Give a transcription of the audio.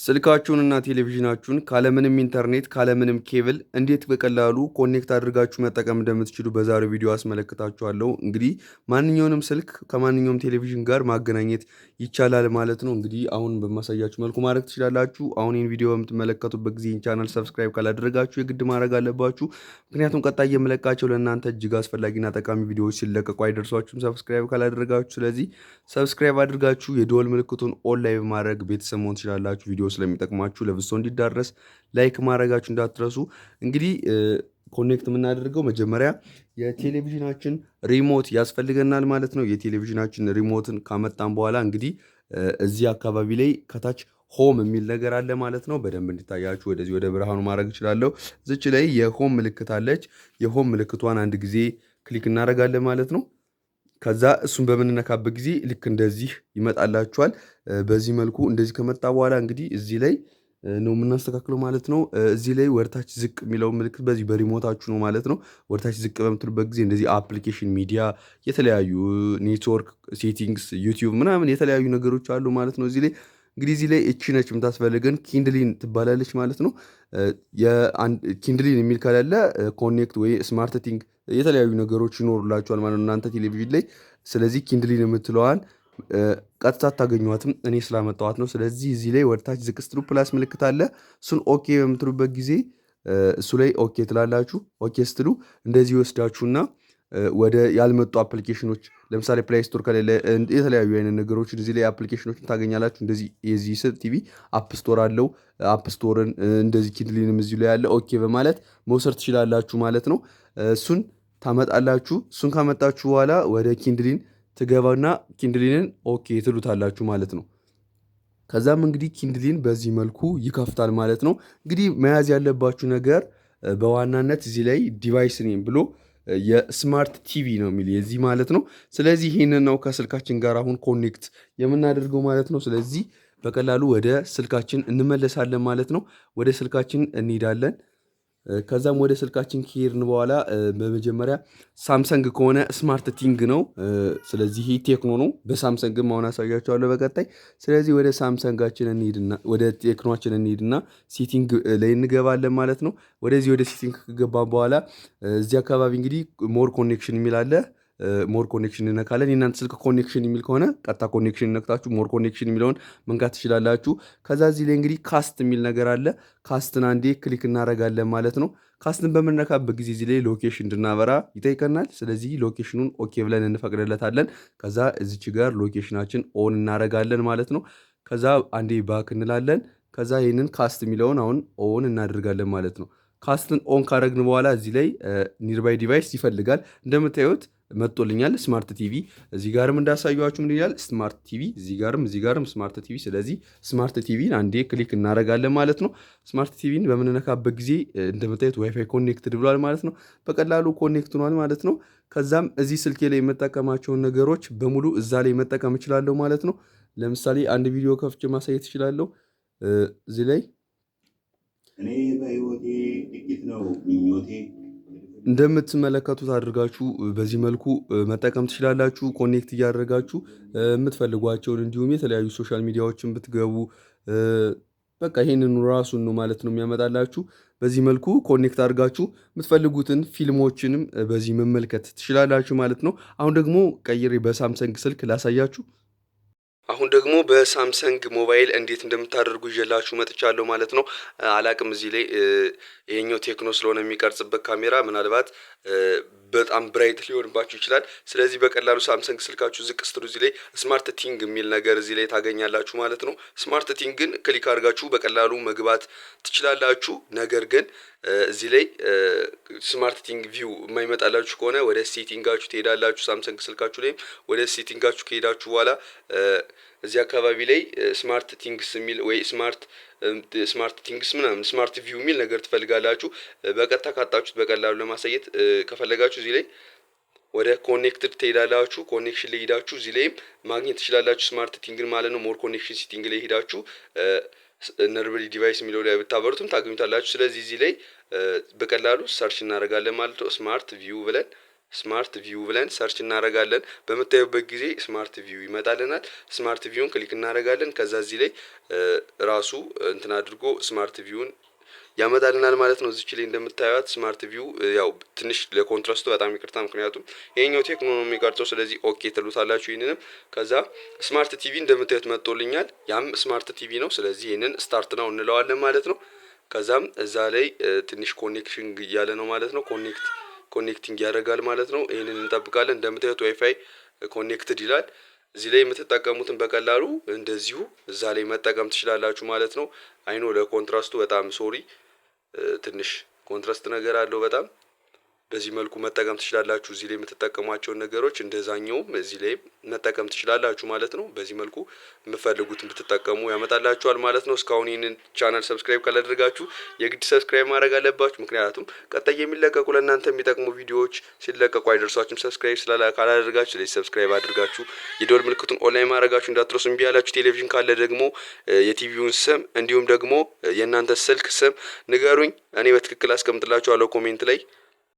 ስልካችሁንና ቴሌቪዥናችሁን ካለምንም ኢንተርኔት ካለምንም ኬብል እንዴት በቀላሉ ኮኔክት አድርጋችሁ መጠቀም እንደምትችሉ በዛሬው ቪዲዮ አስመለክታችኋለሁ። እንግዲህ ማንኛውንም ስልክ ከማንኛውም ቴሌቪዥን ጋር ማገናኘት ይቻላል ማለት ነው። እንግዲህ አሁን በማሳያችሁ መልኩ ማድረግ ትችላላችሁ። አሁን ይህን ቪዲዮ በምትመለከቱበት ጊዜ ቻናል ሰብስክራይብ ካላደረጋችሁ የግድ ማድረግ አለባችሁ። ምክንያቱም ቀጣይ የምለቃቸው ለእናንተ እጅግ አስፈላጊና ጠቃሚ ቪዲዮዎች ሲለቀቁ አይደርሷችሁም ሰብስክራይብ ካላደረጋችሁ። ስለዚህ ሰብስክራይብ አድርጋችሁ የደወል ምልክቱን ኦን ላይ በማድረግ ቤተሰብ መሆን ትችላላችሁ። ቪዲዮ ስለሚጠቅማችሁ ለብሶ እንዲዳረስ ላይክ ማድረጋችሁ እንዳትረሱ። እንግዲህ ኮኔክት የምናደርገው መጀመሪያ የቴሌቪዥናችን ሪሞት ያስፈልገናል ማለት ነው። የቴሌቪዥናችን ሪሞትን ካመጣን በኋላ እንግዲህ እዚህ አካባቢ ላይ ከታች ሆም የሚል ነገር አለ ማለት ነው። በደንብ እንዲታያችሁ ወደዚህ ወደ ብርሃኑ ማድረግ እችላለሁ። እዚች ላይ የሆም ምልክት አለች። የሆም ምልክቷን አንድ ጊዜ ክሊክ እናደርጋለን ማለት ነው። ከዛ እሱን በምንነካበት ጊዜ ልክ እንደዚህ ይመጣላችኋል። በዚህ መልኩ እንደዚህ ከመጣ በኋላ እንግዲህ እዚህ ላይ ነው የምናስተካክለው ማለት ነው። እዚህ ላይ ወደታች ዝቅ የሚለው ምልክት በዚህ በሪሞታችሁ ነው ማለት ነው። ወደታች ዝቅ በምትሉበት ጊዜ እንደዚህ አፕሊኬሽን፣ ሚዲያ፣ የተለያዩ ኔትወርክ ሴቲንግስ፣ ዩቲዩብ ምናምን የተለያዩ ነገሮች አሉ ማለት ነው። እዚህ ላይ እንግዲህ እዚህ ላይ እቺ ነች የምታስፈልገን ኪንድሊን ትባላለች ማለት ነው። ኪንድሊን የሚል ከሌለ ኮኔክት ወይ ስማርት ቲንግ የተለያዩ ነገሮች ይኖሩላችኋል ማለት ነው እናንተ ቴሌቪዥን ላይ። ስለዚህ ኪንድሊን የምትለዋን ቀጥታ አታገኟትም፣ እኔ ስላመጣዋት ነው። ስለዚህ እዚህ ላይ ወደታች ዝቅ ስትሉ ፕላስ ምልክት አለ። እሱን ኦኬ በምትሉበት ጊዜ እሱ ላይ ኦኬ ትላላችሁ። ኦኬ ስትሉ እንደዚህ ይወስዳችሁና ወደ ያልመጡ አፕሊኬሽኖች ለምሳሌ ፕሌይ ስቶር ከሌለ የተለያዩ አይነት ነገሮችን እዚህ ላይ አፕሊኬሽኖችን ታገኛላችሁ። እንደዚህ የዚህ ስል ቲቪ አፕ ስቶር አለው። አፕ ስቶርን እንደዚህ ኪንድሊንም እዚሁ ላይ ያለ ኦኬ በማለት መውሰድ ትችላላችሁ ማለት ነው። እሱን ታመጣላችሁ። እሱን ካመጣችሁ በኋላ ወደ ኪንድሊን ትገባና ኪንድሊንን ኦኬ ትሉታላችሁ ማለት ነው። ከዛም እንግዲህ ኪንድሊን በዚህ መልኩ ይከፍታል ማለት ነው። እንግዲህ መያዝ ያለባችሁ ነገር በዋናነት እዚህ ላይ ዲቫይስ ኔም ብሎ የስማርት ቲቪ ነው የሚል የዚህ ማለት ነው። ስለዚህ ይህንን ነው ከስልካችን ጋር አሁን ኮኔክት የምናደርገው ማለት ነው። ስለዚህ በቀላሉ ወደ ስልካችን እንመለሳለን ማለት ነው። ወደ ስልካችን እንሄዳለን። ከዛም ወደ ስልካችን ከሄድን በኋላ በመጀመሪያ ሳምሰንግ ከሆነ ስማርት ቲንግ ነው። ስለዚህ ይህ ቴክኖ ነው። በሳምሰንግም አሁን አሳያቸዋለሁ በቀጣይ። ስለዚህ ወደ ሳምሰንጋችን እንሂድና ወደ ቴክኖችን እንሂድና ሴቲንግ ላይ እንገባለን ማለት ነው። ወደዚህ ወደ ሴቲንግ ከገባን በኋላ እዚህ አካባቢ እንግዲህ ሞር ኮኔክሽን የሚል አለ። ሞር ኮኔክሽን እነካለን። የእናንተ ስልክ ኮኔክሽን የሚል ከሆነ ቀጥታ ኮኔክሽን ነክታችሁ ሞር ኮኔክሽን የሚለውን መንካት ትችላላችሁ። ከዛ እዚህ ላይ እንግዲህ ካስት የሚል ነገር አለ። ካስትን አንዴ ክሊክ እናደርጋለን ማለት ነው። ካስትን በምንነካበት ጊዜ እዚህ ላይ ሎኬሽን እንድናበራ ይጠይቀናል። ስለዚህ ሎኬሽኑን ኦኬ ብለን እንፈቅድለታለን። ከዛ እዚች ጋር ሎኬሽናችን ኦን እናደርጋለን ማለት ነው። ከዛ አንዴ ባክ እንላለን። ከዛ ይህንን ካስት የሚለውን አሁን ኦን እናደርጋለን ማለት ነው። ካስትን ኦን ካረግን በኋላ እዚህ ላይ ኒርባይ ዲቫይስ ይፈልጋል። እንደምታዩት መጥቶልኛል ስማርት ቲቪ። እዚህ ጋርም እንዳሳዩዋችሁ ምን ይላል ስማርት ቲቪ፣ እዚህ ጋርም ስማርት ቲቪ። ስለዚህ ስማርት ቲቪን አንዴ ክሊክ እናደርጋለን ማለት ነው። ስማርት ቲቪን በምንነካበት ጊዜ እንደምታዩት ዋይፋይ ኮኔክትድ ብሏል ማለት ነው። በቀላሉ ኮኔክት ሆኗል ማለት ነው። ከዛም እዚህ ስልኬ ላይ የምጠቀማቸውን ነገሮች በሙሉ እዛ ላይ መጠቀም እችላለሁ ማለት ነው። ለምሳሌ አንድ ቪዲዮ ከፍቼ ማሳየት እችላለሁ። እዚህ ላይ እኔ በህይወቴ ጥቂት ነው ምኞቴ እንደምትመለከቱት አድርጋችሁ በዚህ መልኩ መጠቀም ትችላላችሁ። ኮኔክት እያደረጋችሁ የምትፈልጓቸውን እንዲሁም የተለያዩ ሶሻል ሚዲያዎችን ብትገቡ በቃ ይሄንን ራሱን ነው ማለት ነው የሚያመጣላችሁ። በዚህ መልኩ ኮኔክት አድርጋችሁ የምትፈልጉትን ፊልሞችንም በዚህ መመልከት ትችላላችሁ ማለት ነው። አሁን ደግሞ ቀይሬ በሳምሰንግ ስልክ ላሳያችሁ። አሁን ደግሞ በሳምሰንግ ሞባይል እንዴት እንደምታደርጉ ይዤላችሁ መጥቻለሁ ማለት ነው። አላቅም እዚህ ላይ ይሄኛው ቴክኖ ስለሆነ የሚቀርጽበት ካሜራ ምናልባት በጣም ብራይት ሊሆንባችሁ ይችላል። ስለዚህ በቀላሉ ሳምሰንግ ስልካችሁ ዝቅ ስትሉ እዚህ ላይ ስማርት ቲንግ የሚል ነገር እዚህ ላይ ታገኛላችሁ ማለት ነው። ስማርት ቲንግን ክሊክ አድርጋችሁ በቀላሉ መግባት ትችላላችሁ። ነገር ግን እዚህ ላይ ስማርት ቲንግ ቪው የማይመጣላችሁ ከሆነ ወደ ሴቲንጋችሁ ትሄዳላችሁ። ሳምሰንግ ስልካችሁ ላይም ወደ ሴቲንጋችሁ ከሄዳችሁ በኋላ እዚህ አካባቢ ላይ ስማርት ቲንግስ የሚል ወይ ስማርት ቲንግስ ምናምን ስማርት ቪው የሚል ነገር ትፈልጋላችሁ። በቀጥታ ካጣችሁት በቀላሉ ለማሳየት ከፈለጋችሁ እዚህ ላይ ወደ ኮኔክትድ ትሄዳላችሁ። ኮኔክሽን ላይ ሄዳችሁ እዚህ ላይም ማግኘት ትችላላችሁ ስማርት ቲንግን ማለት ነው። ሞር ኮኔክሽን ሴቲንግ ላይ ሄዳችሁ ነርበሪ ዲቫይስ የሚለው ላይ ብታበሩትም ታገኙታላችሁ። ስለዚህ እዚህ ላይ በቀላሉ ሰርች እናደርጋለን ማለት ነው። ስማርት ቪው ብለን ስማርት ቪው ብለን ሰርች እናደርጋለን። በምታዩበት ጊዜ ስማርት ቪው ይመጣልናል። ስማርት ቪውን ክሊክ እናደርጋለን። ከዛ እዚህ ላይ ራሱ እንትን አድርጎ ስማርት ቪውን ያመጣልናል ማለት ነው። እዚች ላይ እንደምታዩት ስማርት ቪው ያው ትንሽ ለኮንትራስቱ በጣም ይቅርታ፣ ምክንያቱም ይሄኛው ቴክኖ ነው የሚቀርጸው። ስለዚህ ኦኬ ትሉታላችሁ ይሄንንም። ከዛ ስማርት ቲቪ እንደምታዩት መጥቶልኛል። ያም ስማርት ቲቪ ነው። ስለዚህ ይሄንን ስታርት ነው እንለዋለን ማለት ነው። ከዛም እዛ ላይ ትንሽ ኮኔክሽን እያለ ነው ማለት ነው። ኮኔክቲንግ ያደርጋል ማለት ነው። ይሄንን እንጠብቃለን። እንደምታዩት ዋይፋይ ኮኔክትድ ይላል። እዚህ ላይ የምትጠቀሙትን በቀላሉ እንደዚሁ እዛ ላይ መጠቀም ትችላላችሁ ማለት ነው። አይኖ ለኮንትራስቱ በጣም ሶሪ፣ ትንሽ ኮንትራስት ነገር አለው በጣም። በዚህ መልኩ መጠቀም ትችላላችሁ። እዚህ ላይ የምትጠቀሟቸውን ነገሮች እንደዛኛውም እዚህ ላይ መጠቀም ትችላላችሁ ማለት ነው። በዚህ መልኩ የምትፈልጉትን ብትጠቀሙ ያመጣላችኋል ማለት ነው። እስካሁን ይህንን ቻናል ሰብስክራይብ ካላደረጋችሁ የግድ ሰብስክራይብ ማድረግ አለባችሁ። ምክንያቱም ቀጣይ የሚለቀቁ ለእናንተ የሚጠቅሙ ቪዲዮዎች ሲለቀቁ አይደርሷችሁም። ሰብስክራይብ ካላደረጋችሁ ስለዚህ ሰብስክራይብ አድርጋችሁ የደወል ምልክቱን ኦንላይን ማድረጋችሁ እንዳትረሱ። እምቢ ያላችሁ ቴሌቪዥን ካለ ደግሞ የቲቪውን ስም እንዲሁም ደግሞ የእናንተ ስልክ ስም ንገሩኝ፣ እኔ በትክክል አስቀምጥላችኋለሁ ኮሜንት ላይ።